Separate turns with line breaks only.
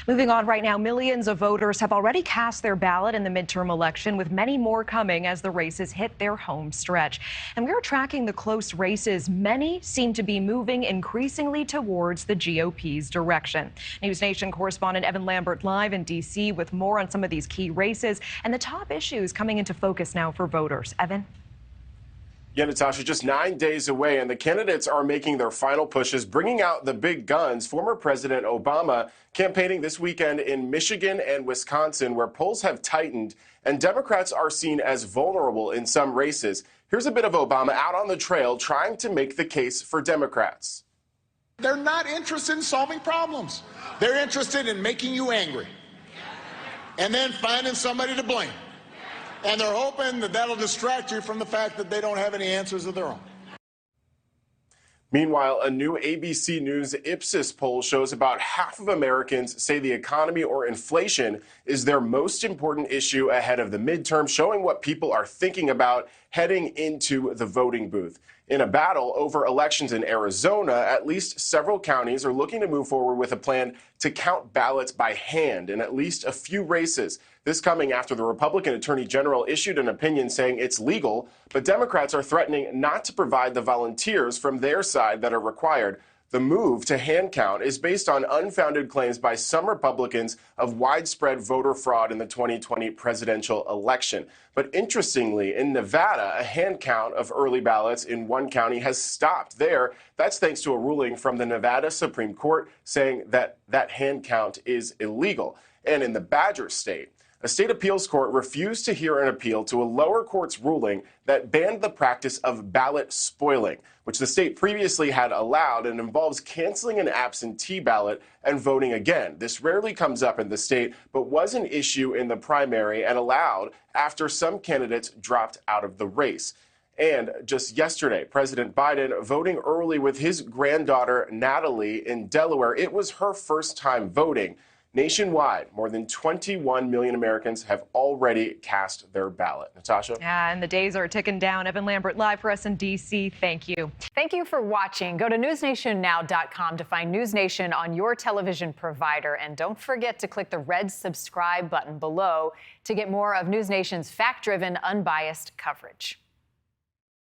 Moving on right now, millions of voters have already cast their ballot in the midterm election, with many more coming as the races hit their home stretch. And we're tracking the close races. Many seem to be moving increasingly towards the GOP's direction. NewsNation correspondent Evan Lambert live in D.C. with more on some of these key races and the top issues coming into focus now for voters. Evan?
Yeah, Natasha, just 9 days away, and the candidates are making their final pushes, bringing out the big guns. Former President Obama campaigning this weekend in Michigan and Wisconsin, where polls have tightened, and Democrats are seen as vulnerable in some races. Here's a bit of Obama out on the trail trying to make the case for Democrats.
They're not interested in solving problems. They're interested in making you angry and then finding somebody to blame. And they're hoping that that'll distract you from the fact that they don't have any answers of their own.
Meanwhile, a new ABC News Ipsos poll shows about half of Americans say the economy or inflation is their most important issue ahead of the midterm, showing what people are thinking about heading into the voting booth. In a battle over elections in Arizona, at least several counties are looking to move forward with a plan to count ballots by hand in at least a few races. This coming after the Republican Attorney General issued an opinion saying it's legal, but Democrats are threatening not to provide the volunteers from their side that are required. The move to hand count is based on unfounded claims by some Republicans of widespread voter fraud in the 2020 presidential election. But interestingly, in Nevada, a hand count of early ballots in one county has stopped there. That's thanks to a ruling from the Nevada Supreme Court saying that that hand count is illegal. And in the Badger State, a state appeals court refused to hear an appeal to a lower court's ruling that banned the practice of ballot spoiling, which the state previously had allowed and involves canceling an absentee ballot and voting again. This rarely comes up in the state, but was an issue in the primary and allowed after some candidates dropped out of the race. And just yesterday, President Biden voting early with his granddaughter, Natalie, in Delaware. It was her first time voting. Nationwide, more than 21 million Americans have already cast their ballot. Natasha?
Yeah, and the days are ticking down. Evan Lambert live for us in D.C. Thank you.
Thank you for watching. Go to newsnationnow.com to find News Nation on your television provider. And don't forget to click the red subscribe button below to get more of News Nation's fact-driven, unbiased coverage.